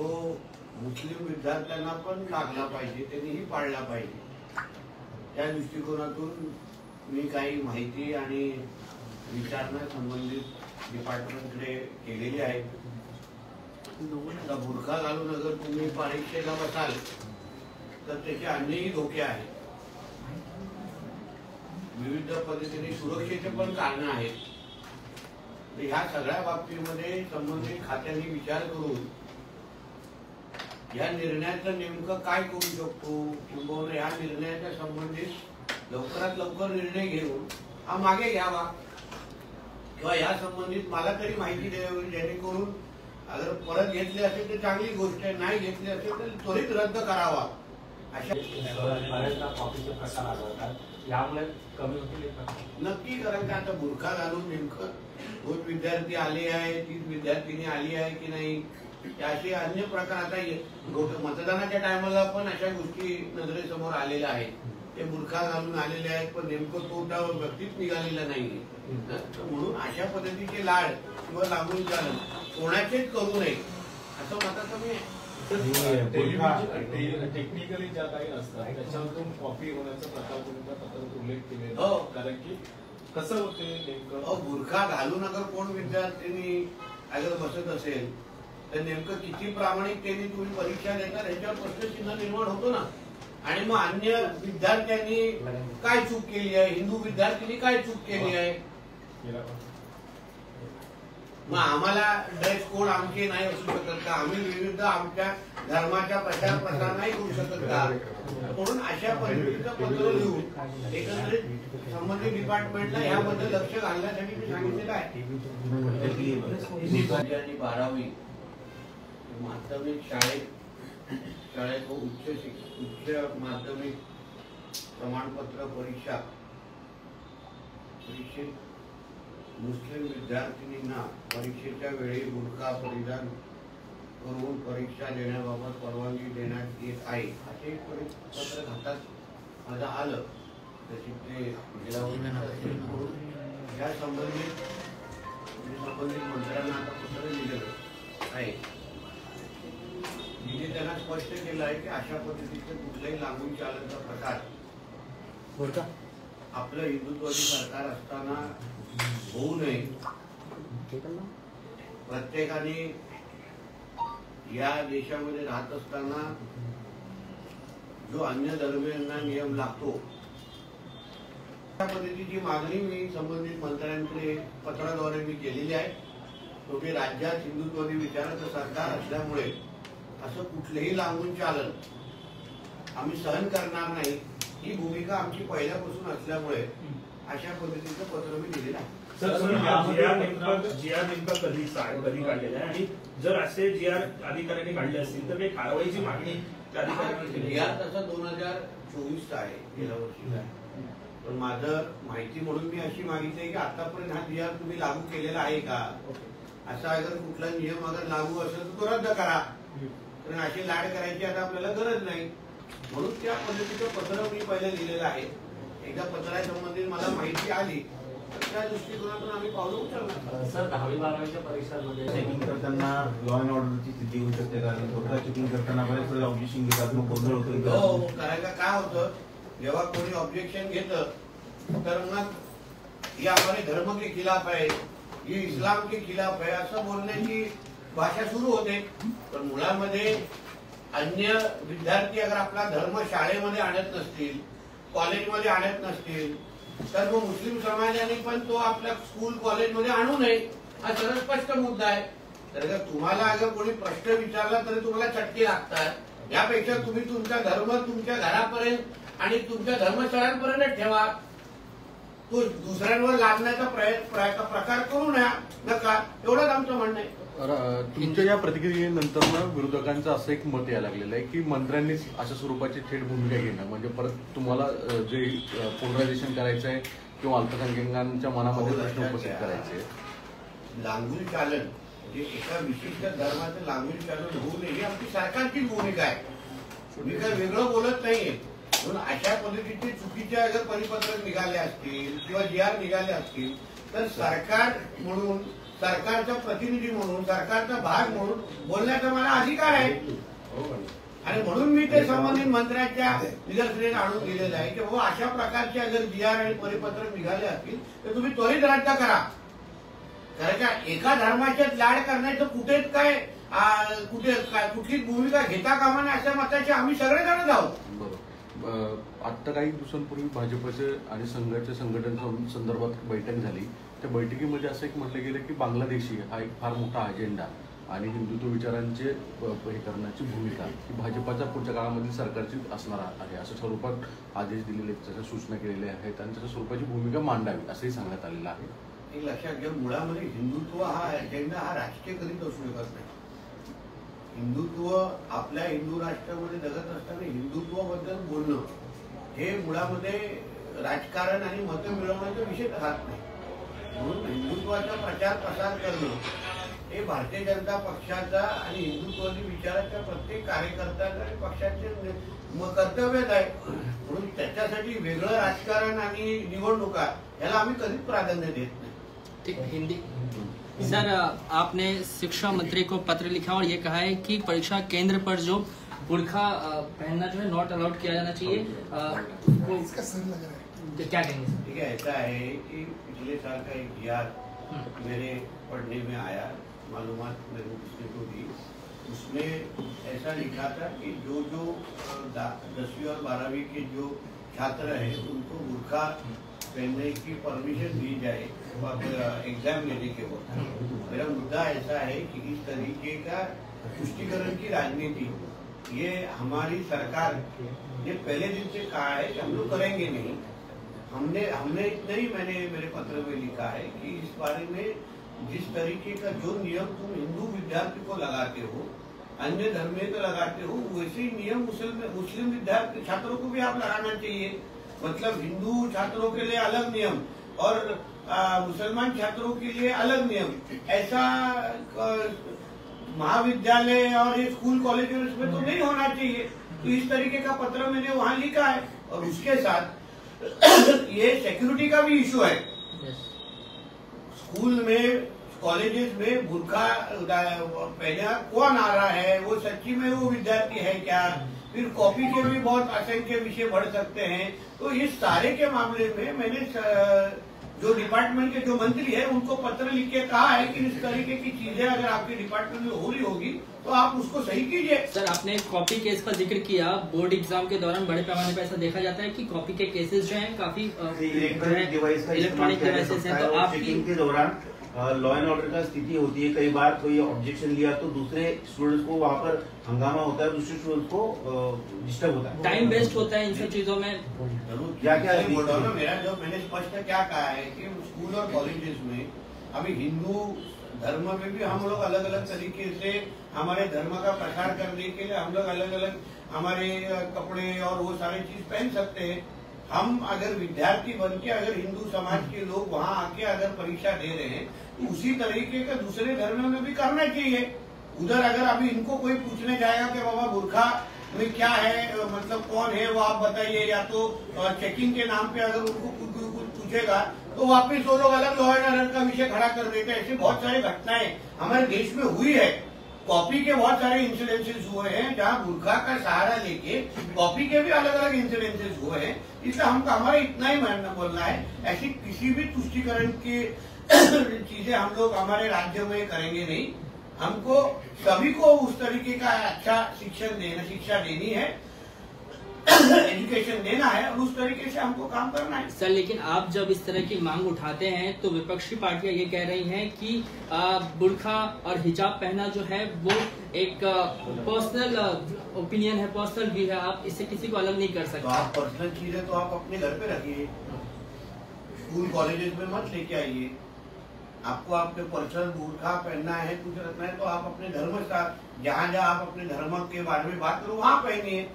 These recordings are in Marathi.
तो मुस्लिम विद्यार्थ्यांना पण लागला पाहिजे, त्यांनीही पाळला पाहिजे. त्या दृष्टिकोनातून मी काही माहिती आणि विचारणा संबंधित डिपार्टमेंटकडे केलेली आहे. आता बुरखा घालून अगर तुम्ही परीक्षेला बसाल तर त्याचे अन्यही धोके आहेत. विविध पद्धतीने सुरक्षेचे पण कारण आहेत. ह्या सगळ्या बाबतीमध्ये संबंधित खात्यांनी विचार करून या निर्णयाचं नेमकं काय करू शकतो किंवा या निर्णयाच्या संबंधित लवकरात लवकर निर्णय घेऊन हा मागे घ्यावा किंवा या संबंधित मला तरी माहिती द्यावी, जेणेकरून अगर परत घेतले असेल तर चांगली गोष्ट आहे, नाही घेतली असेल तर त्वरित रद्द करावा. अशा यामुळे कमी होतील नक्की. कारण का आता बुरखा घालून नेमकं दोन विद्यार्थी आले आहे, 3 विद्यार्थिनी आली आहे की नाही, असे अन्य प्रकार आता मतदानाच्या टायमाला पण अशा गोष्टी नजरेसमोर आलेल्या आहेत. ते बुरखा घालून आलेले आहेत पण नेमकं तो त्या व्यक्तीच निघालेला नाहीये. म्हणून अशा पद्धतीचे लाड किंवा लागून चालन कोणाचेच करू नये असं मताचं मी आहे. टेक्निकली ज्या काही असतात त्याच्यातून कॉपी होण्याचा प्रकार तुम्ही पत्रात उल्लेख केलेला. हो, कारण की कसं होते नेमकं बुरखा घालून अगर कोण विद्यार्थ्यांनी अगर बसत असेल तर नेमकं किती प्रामाणिकतेने तुम्ही परीक्षा देता याच्यावर प्रश्नचिन्ह निर्माण होतो ना. आणि मग अन्य विद्यार्थ्यांनी काय चूक केली आहे, हिंदू विद्यार्थ्यांनी काय चूक केली आहे, मग आम्हाला ड्रेस कोड आमचे नाही असू शकत का, आम्ही विविध आमच्या धर्माच्या प्रचार प्रसार नाही करू शकत का. म्हणून अशा पद्धतीचं पत्र लिहून एकंदरीत संबंधित डिपार्टमेंटला याबद्दल लक्ष घालण्यासाठी मी सांगितलेलं आहे. 12वी माध्यमिक शाळेत उच्च माध्यमिक प्रमाणपत्र परीक्षेत मुस्लिम विद्यार्थिनींना परीक्षेच्या वेळी बुरखा परिधान करून परीक्षा देण्याबाबत परवानगी देण्यात येत आहे असे एक पत्र हातात माझं आलं. तशी ते या संबंधित मंत्र्यांना आता पत्र लिहिलेलं आहे. जिथे त्यांना स्पष्ट केलं आहे की अशा पद्धतीचे कुठल्याही लागून चालण्याचा प्रकार आपलं हिंदुत्वादी सरकार असताना होऊ नये. प्रत्येकाने या देशामध्ये राहत असताना जो अन्य धर्मियांना नियम लागतो त्या पद्धतीची मागणी मी संबंधित मंत्र्यांकडे पत्राद्वारे मी केलेली आहे. शेवटी राज्यात हिंदुत्वादी विचाराचं सरकार असल्यामुळे असं कुठलेही लागून चालन आम्ही सहन करणार नाही ही भूमिका आमची पहिल्यापासून असल्यामुळे अशा पद्धतीचं पत्र मी दिलेलं आहे. जीआर नेमका कधी काढलेला आहे आणि जर असे जीआर अधिकाऱ्यांनी काढले असतील तर काही कारवाईची मागणी जीआर तसा 2024 आहे, गेल्या वर्षीचा आहे. पण माझं माहिती म्हणून मी अशी मागितली की आतापर्यंत हा जीआर तुम्ही लागू केलेला आहे का, असा अगर कुठला नियम अगर लागू असेल तर तो रद्द करा. कारण अशी लाड करायची आता आपल्याला गरज नाही. म्हणून त्या पद्धतीचं पत्र मी पहिले लिहिलेलं आहे. एकदा पत्रासंबंधित मला माहिती आली तर त्या दृष्टिकोनातून आम्ही पावलं उचलणार. सर 10वी-12वीच्या परीक्षांमध्ये चेकिंग करताना लॉ अँड ऑर्डरची स्थिती होऊ शकते का, स्वतः चेकिंग करताना बरेच ऑब्जेक्शन घेतात, मग गोंधळ होतो. हो, करायला काय होतं जेव्हा कोणी ऑब्जेक्शन घेतं तर मग ही हमारे धर्म के खिलाफ आहे, ही इस्लाम के खिलाफ आहे असं बोलण्याची भाषा सुरू होते. पण मुलांमध्ये अन्य विद्यार्थी अगर आपला धर्म शाळेमध्ये आणत नसतील, कॉलेजमध्ये आणत नसतील तर मग मुस्लिम समाजाने पण तो आपल्या स्कूल कॉलेजमध्ये आणू नये हा सरळ स्पष्ट मुद्दा आहे. तर तुम्हाला अगर कोणी प्रश्न विचारला तरी तुम्हाला चटके लागतात. यापेक्षा तुम्ही तुमचा धर्म तुमच्या घरापर्यंत आणि तुमच्या धर्मशाळांपर्यंत ठेवा. तो दुसऱ्यांवर लादण्याचा प्रकार करू नका एवढंच आमचं म्हणणं आहे. तुमच्या या प्रतिक्रियेनंतर विरोधकांचं असं एक मत यायला लागलेलं आहे की मंत्र्यांनी अशा स्वरूपाची थेट भूमिका घेणं म्हणजे परत तुम्हाला जे पोलरायझेशन करायचं आहे किंवा अल्पसंख्याकांच्या मनामध्ये प्रश्न उपस्थित करायचे. लागून चालन म्हणजे एका विशिष्ट धर्माचं लागून चालन होऊ नये ही आमची सरकारचीच भूमिका आहे. मी काही वेगळं बोलत नाहीये. म्हणून अशा पद्धतीचे चुकीचे अगर परिपत्रक निघाले असतील किंवा जीआर निघाले असतील तर सरकार म्हणून सरकारचा प्रतिनिधी म्हणून, सरकारचा भाग म्हणून बोलण्याचा मला अधिकार आहे. आणि म्हणून मी ते संबंधित मंत्र्यांच्या निदर्शनास आणून दिलेलं आहे की बाबा अशा प्रकारचे अगर GR आणि परिपत्रक निघाले असतील तर तुम्ही त्वरित रद्द करा. कारण का एका धर्माचे लाड करण्याचं कुठेच काय कुठली भूमिका घेता कामा नये अशा मताचे आम्ही सगळेजणच आहोत. बरोबर. आता काही दिवसांपूर्वी भाजपचे आणि संघाच्या संघटनेच्या संदर्भात बैठक झाली. त्या बैठकीमध्ये असं एक म्हटलं गेलं की बांगलादेशी हा एक फार मोठा अजेंडा आणि हिंदुत्व विचारांचे हे करण्याची भूमिका ही भाजपाच्या पुढच्या काळामधील सरकारची असणार आहे असं स्वरूपात आदेश दिलेले, त्याच्या सूचना केलेल्या आहेत आणि त्याच्या स्वरूपाची भूमिका मांडावी असंही सांगण्यात आलेलं आहे. एक लक्षात घ्या, मुळामध्ये हिंदुत्व हा अजेंडा हा राजकीय कधीच असू शकत नाही. हिंदुत्व आपल्या हिंदू राष्ट्रामध्ये जगत असताना हिंदुत्वाबद्दल बोलणं हे मुळामध्ये राजकारण आणि मतं मिळवण्याचा विषय राहत नाही. म्हणून हिंदुत्वाचा प्रचार प्रसार करणं हे भारतीय जनता पक्षाचा आणि हिंदुत्वादी विचाराच्या प्रत्येक कार्यकर्त्याचा आणि पक्षाचे कर्तव्यच आहे. म्हणून त्याच्यासाठी वेगळं राजकारण आणि निवडणुका याला आम्ही कधीच प्राधान्य देत नाही. ठीक, हिंदी सर, आपने शिक्षा मंत्री को पत्र लिखा और ये कहा है कि परीक्षा केंद्र पर जो बुर्खा पहनना जो है नॉट अलाउड किया जाना चाहिए. क्या कहेंगे सर? ठीक है, ऐसा है कि पिछले साल का एक GR मेरे पढ़ने में आया, मालूमात मेरे को किसने को दी. उसमें ऐसा लिखा था कि जो 10वीं और 12वीं के जो छात्र हैं उनको बुर्खा पहनने की परमिशन दी जाए एग्जाम लेने के वक्त. मेरा मुद्दा ऐसा है कि इस तरीके का पुष्टिकरण की राजनीति ये हमारी सरकार ने पहले दिन से कहा है कि हम लोग करेंगे नहीं. हमने इतना ही मैंने मेरे पत्र में लिखा है कि इस बारे में जिस तरीके का जो नियम तुम हिंदू विद्यार्थी को लगाते हो, अन्य धर्मीय को लगाते हो, वैसे ही नियम मुस्लिम विद्यार्थी छात्रों को भी आप लगाना चाहिए. मतलब हिंदू छात्रों के लिए अलग नियम और मुसलमान छात्रों के लिए अलग नियम, ऐसा महाविद्यालय और ये स्कूल कॉलेज में तो नहीं होना चाहिए. तो इस तरीके का पत्र मैंने वहां लिखा है. और उसके साथ ये सिक्योरिटी का भी इशू है. स्कूल में कॉलेजेस में बुर्खा पहना कौन आ रहा है, वो सच्ची में वो विद्यार्थी है क्या, फिर कॉपी के भी बहुत असंख्य विषय बढ़ सकते हैं. तो इस सारे के मामले में मैंने जो डिपार्टमेंट के जो मंत्री है उनको पत्र लिख के कहा है कि इस तरीके की चीजें अगर आपके डिपार्टमेंट में हो रही होगी तो आप उसको सही कीजिए. सर, आपने कॉपी केस का जिक्र किया. बोर्ड एग्जाम के दौरान बड़े पैमाने पर ऐसा देखा जाता है कि कॉपी के केसेस जो हैं काफी इलेक्ट्रॉनिक डिवाइसेस हैं. तो आप चेकिंग के दौरान लॉ एंड ऑर्डर का स्थिति होती है. कई बार कोई ऑब्जेक्शन लिया तो दूसरे स्टूडेंट्स को वहाँ पर हंगामा होता है, दूसरे स्टूडेंट्स को डिस्टर्ब होता है, टाइम वेस्ट होता है इन सब चीजों में. क्या बोल रहा हूँ ना, मेरा जो मैंने स्पष्ट क्या कहा है कि स्कूल और कॉलेजेस में अभी हिंदू धर्म में भी हम लोग अलग अलग तरीके से हमारे धर्म का प्रचार करने के लिए हम लोग अलग अलग हमारे कपड़े और वो सारी चीज पहन सकते हैं. हम अगर विद्यार्थी बन के अगर हिंदू समाज के लोग वहाँ आके अगर परीक्षा दे रहे हैं तो उसी तरीके का दूसरे धर्म में भी करना चाहिए. उधर अगर अभी इनको कोई पूछने जाएगा कि बाबा बुर्खा में क्या है, मतलब कौन है वो आप बताइए, या तो चेकिंग के नाम पे अगर उनको कुछ पूछेगा तो वापिस वो लोग अलग लॉ एंड ऑर्डर का विषय खड़ा कर देते हैं. ऐसी बहुत सारी घटनाएं हमारे देश में हुई है. कॉपी के बहुत सारे इंसिडेंसेस हुए हैं जहाँ बुर्खा का सहारा लेके कॉपी के भी अलग अलग इंसिडेंसेस हुए हैं. इसलिए हमारा इतना ही मानना बोलना है, ऐसी किसी भी तुष्टिकरण की चीजें हम लोग हमारे राज्य में करेंगे नहीं. हमको सभी को उस तरीके का अच्छा शिक्षा देनी है, एजुकेशन देना है और उस तरीके से हमको काम करना है. सर, लेकिन आप जब इस तरह की मांग उठाते हैं तो विपक्षी पार्टियां ये कह रही हैं कि बुर्खा और हिजाब पहना जो है वो एक पर्सनल ओपिनियन है, पर्सनल व्यू है, आप इससे किसी को अलग नहीं कर सकते. तो आप पर्सनल चीजें तो आप अपने घर पे रखिए, स्कूल कॉलेजेस में मत लेके आइए. आपको अपने पर्सनल बुर्खा पहनना है, कुछ रखना है तो आप अपने धर्म का जहाँ आप अपने धर्म के बारे में बात करो वहाँ पहनिए.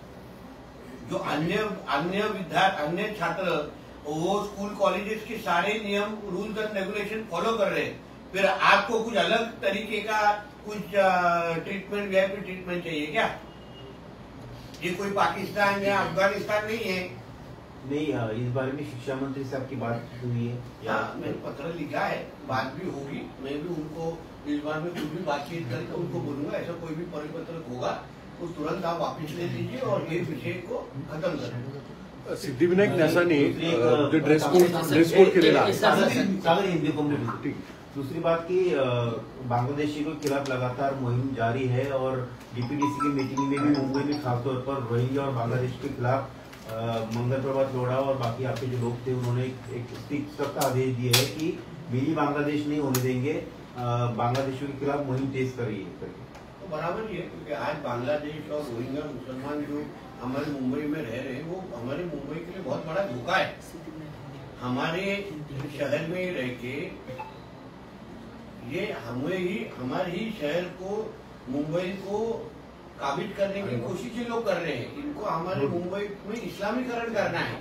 जो अन्य छात्र वो स्कूल कॉलेजेस के सारे नियम रूल्स एंड रेगुलेशन फॉलो कर रहे हैं, फिर आपको कुछ अलग तरीके का कुछ ट्रीटमेंट वीआईपी ट्रीटमेंट चाहिए क्या? ये कोई पाकिस्तान या अफगानिस्तान नहीं है. नहीं, इस बारे में शिक्षा मंत्री से आपकी बात हुई है? या मैंने पत्र लिखा है, बात भी होगी। मैं भी उनको इस बारे में कुछ भी बातचीत करके उनको बोलूंगा, ऐसा कोई भी परिपत्र होगा तो तुरंत आप वापिस ले लीजिए और ये विषय को खत्म करें। सिद्धिविनायक न्यासाने जो ड्रेस कोड केलेला आहे, सागर हिंदी को ठीक। दूसरी बात की बांग्लादेशी के खिलाफ लगातार मुहिम जारी है और डीपीडीसी की मीटिंग में भी मुंबई में खासतौर पर रोहिंग्या और बांग्लादेश के खिलाफ मंगल प्रभात लोढ़ा और बाकी आपके जो लोग थे उन्होंने एक सख्त आदेश दिए है कि मिनी बांग्लादेश नहीं होने देंगे, बांग्लादेशियों के खिलाफ मुहिम तेज करिए। तो बराबर ही है, क्योंकि आज बांग्लादेश और रोहिंग्या मुसलमान जो हमारे मुंबई में रह रहे हैं वो हमारे मुंबई के लिए बहुत बड़ा धोखा है। हमारे शहर में ही रह के ये हमारे ही शहर को, मुंबई को काबिज करने की कोशिश ये लोग कर रहे हैं। इनको हमारे मुंबई में इस्लामीकरण करना है।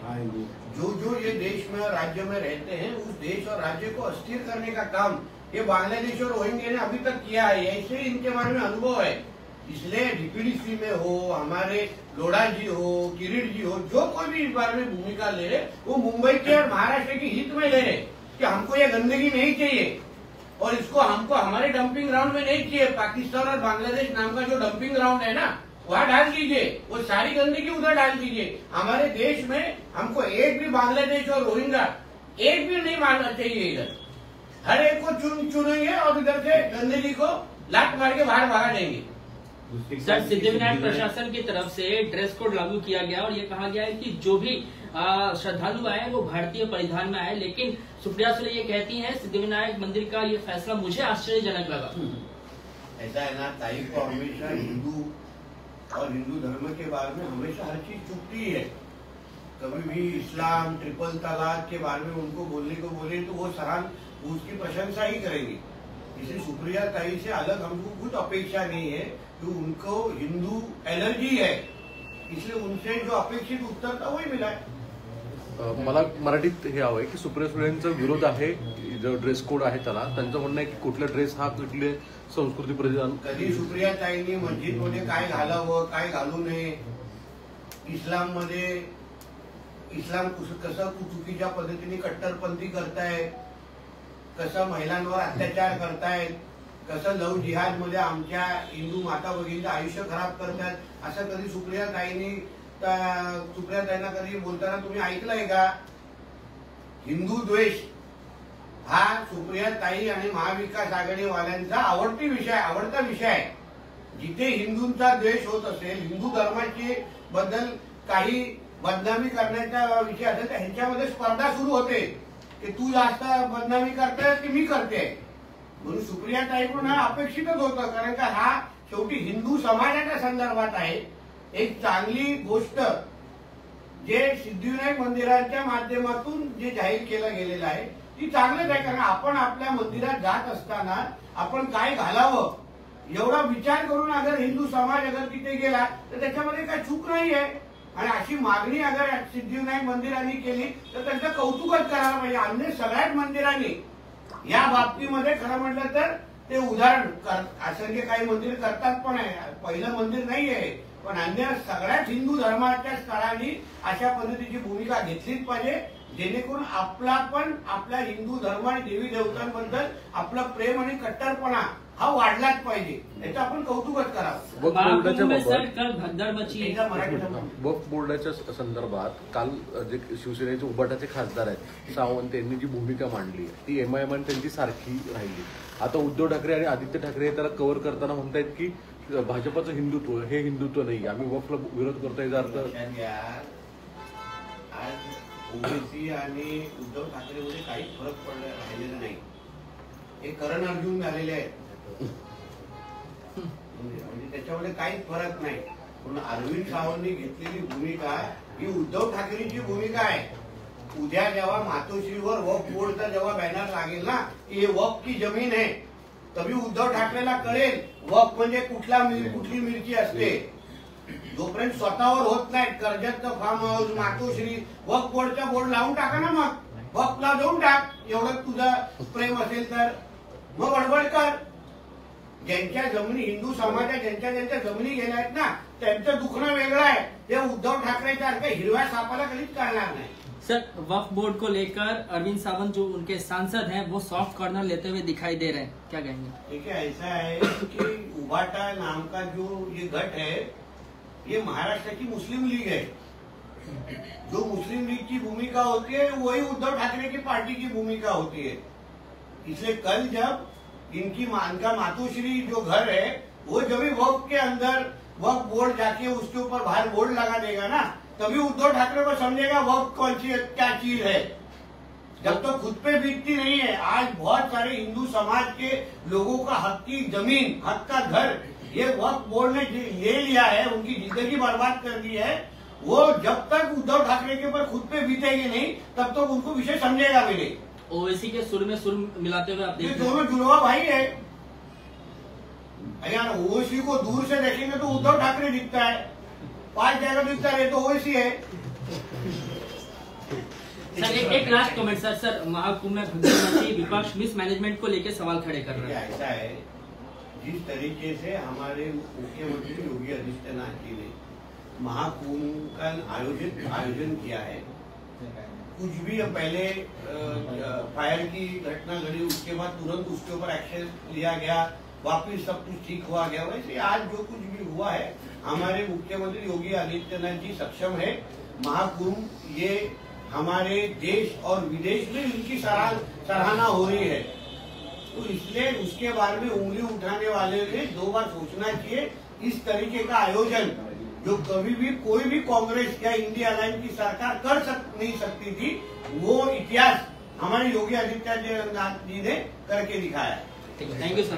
जो ये देश में और राज्य में रहते हैं उस देश और राज्य को अस्थिर करने का काम ये बांग्लादेश और रोहिंग्या ने अभी तक किया है। ऐसे इनके बारे में अनुभव है। इसलिए डीपीडीसी में हो, हमारे लोढ़ा जी हो, किरीट जी हो, जो कोई भी इस बारे में भूमिका ले रहे वो मुंबई के और महाराष्ट्र के हित में ले रहे कि हमको ये गंदगी नहीं चाहिए और इसको हमको हमारे डंपिंग ग्राउंड में नहीं चाहिए। पाकिस्तान और बांग्लादेश नाम का जो डंपिंग ग्राउंड है ना, वहाँ डाल दीजिए, वो सारी गंदगी उधर डाल दीजिए। हमारे देश में हमको एक भी बांग्लादेश और रोहिंग्या एक भी नहीं मानना चाहिए। इधर हर एक को चुनेंगे और इधर से गंदगी को लात मार के बाहर भगा देंगे। सर, सिद्धिविनायक प्रशासन की तरफ से ड्रेस कोड लागू किया गया और ये कहा गया है कि जो भी श्रद्धालु आए वो भारतीय परिधान में आए, लेकिन सुप्रिया सुले ये कहती हैं सिद्धिविनायक मंदिर का ये फैसला मुझे आश्चर्यजनक लगा। ऐसा है ना, ताई को हमेशा हिंदू और हिंदू धर्म के बारे में हमेशा हर चीज चुपती है। कभी भी इस्लाम, ट्रिपल तलाक के बारे में उनको बोलने को बोले तो वो उसकी प्रशंसा ही करेंगी। इसलिए सुप्रिया ताई से अलग हमको कुछ अपेक्षा नहीं है कि उनको हिंदू एलर्जी है, इसलिए उनसे जो अपेक्षित उत्तर था वही मिला है। मला मराठीत हे हवंय की सुप्रिया सुळेंचा विरोध आहे, जो ड्रेस कोड आहे त्याला, त्यांचं म्हणणं आहे की कुठला ड्रेस हा कुठले संस्कृती परिधान। कधी सुप्रिया ताईंनी मस्जिदमध्ये काय घालावं काय घालू नये, इस्लाम कसं चुकीच्या पद्धतीने कट्टरपंथी करताय, कसं महिलांवर अत्याचार करतायत, कसं लव जिहाद मध्ये आमच्या हिंदू माता भगिनींचं आयुष्य खराब करतात, असं कधी सुप्रिया ताईंना कधी बोलताना तुम्ही ऐकलंय का? हिंदू द्वेष हा सुप्रिया ताई आणि महाविकास आघाडीवाल्यांचा आवडता विषय आहे। जिथे हिंदूंचा द्वेष होत असेल, हिंदू धर्माची बद्दल काही बदनामी करण्याचा विषय असेल तर ह्यांच्यामध्ये स्पर्धा सुरू होते की तू जास्त बदनामी करते की मी करते। म्हणून सुप्रिया ताईकडून हा अपेक्षितच होतं, कारण का हा शेवटी हिंदू समाजाच्या संदर्भात आहे। एक चांगली गोष्ट जे सिद्धिविनायक मंदिराच्या माध्यमातून जे जाहीर केलं गेलेलं आहे ती चांगलंच आहे, कारण आपण आपल्या मंदिरात जात असताना आपण काय घालावं एवढा विचार करून अगर हिंदू समाज अगर तिथे गेला तर त्याच्यामध्ये काही चूक नाही आहे। आणि अशी मागणी अगर सिद्धिविनायक मंदिरांनी केली तर त्यांचं कौतुकच करायला पाहिजे। अन्य सगळ्याच मंदिरांनी या बाबतीमध्ये खरं म्हटलं तर ते उदाहरण असंख्य काही मंदिर करतात पण आहे, पहिलं मंदिर नाही आहे, पण अन्य सगळ्याच हिंदू धर्माच्या स्थळांनी अशा पद्धतीची भूमिका घेतलीच पाहिजे, जेणेकरून आपल्या हिंदू धर्म आणि देवी देवतांबद्दल आपलं प्रेम आणि कट्टरपणा हा वाढलाच पाहिजे, याचं आपण कौतुकच करावं। वक्फ बोर्डाच्या संदर्भात काल जे शिवसेनेचे उबाटाचे खासदार आहेत सावंत यांनी जी भूमिका मांडली ती एमआयएम त्यांची सारखी राहिली। आता उद्धव ठाकरे आणि आदित्य ठाकरे त्याला कव्हर करताना म्हणतायत की भाजपचं हिंदुत्व हे हिंदुत्व नाही, आम्ही वक्फला विरोध करतो, याचा अर्थ आज ओबीसी आणि उद्धव ठाकरेमध्ये काहीच फरक राहिलेला नाही, हे करण अर्जुन झालेले आहेत, म्हणजे त्याच्यामध्ये काहीच फरक नाही। पण अरविंद सावंतनी घेतलेली भूमिका ही उद्धव ठाकरेंची भूमिका आहे। उद्या जेव्हा मातोश्रीवर वक्फ बोर्डचा जेव्हा बॅनर लागेल ना की हे वक्फ की जमीन है, तभी उद्धव ठाकरेला कळेल वक्फ म्हणजे कुठली मिरची असते। जोपर्यंत स्वतःवर होत नाही, कर्जतचं फार्म हाऊस, मातोश्री, वक्फ बोर्डचा बोर्ड लावून टाका ना, मग वक्फला देऊन टाक, एवढं तुझं प्रेम असेल तर मग बडबड कर। ज्यांच्या जमिनी हिंदू समाजात ज्यांच्या जमिनी गेल्या आहेत ना त्यांचं दुखणं वेगळं आहे, ते उद्धव ठाकरेसारख्या हिरव्या सापाला कधीच कळणार नाही. सर, वक्फ बोर्ड को लेकर अरविंद सावंत जो उनके सांसद हैं वो सॉफ्ट कॉर्नर लेते हुए दिखाई दे रहे हैं, क्या कहेंगे? देखिए, ऐसा है कि उबाटा नाम का जो ये गठ है, ये महाराष्ट्र की मुस्लिम लीग है. जो मुस्लिम लीग की भूमिका होती है वही उद्धव ठाकरे की पार्टी की भूमिका होती है. इसलिए कल जब इनका मातोश्री जो घर है वो जब भी वक्फ के अंदर वक्फ बोर्ड जाके उसके ऊपर बाहर बोर्ड लगा देगा ना, तभी उद्धव ठाकरे को समझेगा वक्फ कौन सी क्या चीज है. जब तो खुद पे बीतती नहीं है. आज बहुत सारे हिंदू समाज के लोगों का हक की जमीन, हक का घर ये वक्फ बोर्ड ने ले लिया है, उनकी जिंदगी बर्बाद कर दी है. वो जब तक उद्धव ठाकरे के ऊपर खुद पे बीतेगी नहीं तब तक उनको विषय समझेगा भी नहीं. ओवैसी के सुर में सुर मिलाते हुए आप ये देखते हैं दोनों जुड़वा भाई है. यार ओवैसी को दूर से देखेंगे तो उद्धव ठाकरे दिखता है, 5 जगह दिखता है तो ओवैसी है. सर, एक लास्ट कमेंट सर महाकुंभ में भगवती विपक्ष मिसमैनेजमेंट को लेकर सवाल खड़े कर रहे हैं. ऐसा है, जिस तरीके से हमारे मुख्यमंत्री योगी आदित्यनाथ जी ने महाकुंभ का आयोजन किया है, कुछ भी पहले फायर की घटना घटी उसके बाद तुरंत उसके ऊपर एक्शन लिया गया, वापिस सब कुछ ठीक हुआ गया. वैसे आज जो कुछ भी हुआ है, हमारे मुख्यमंत्री योगी आदित्यनाथ जी सक्षम है. महाकुंभ ये हमारे देश और विदेश में इनकी सराहना हो रही है. तो इसलिए उसके बारे में उंगली उठाने वाले ने 2 बार सोचना चाहिए. इस तरीके का आयोजन जो कभी भी कोई भी कांग्रेस या इंडिया अलायंस की सरकार नहीं सकती थी, वो इतिहास हमारे योगी आदित्यनाथ जी ने करके दिखाया है. Thank you sir.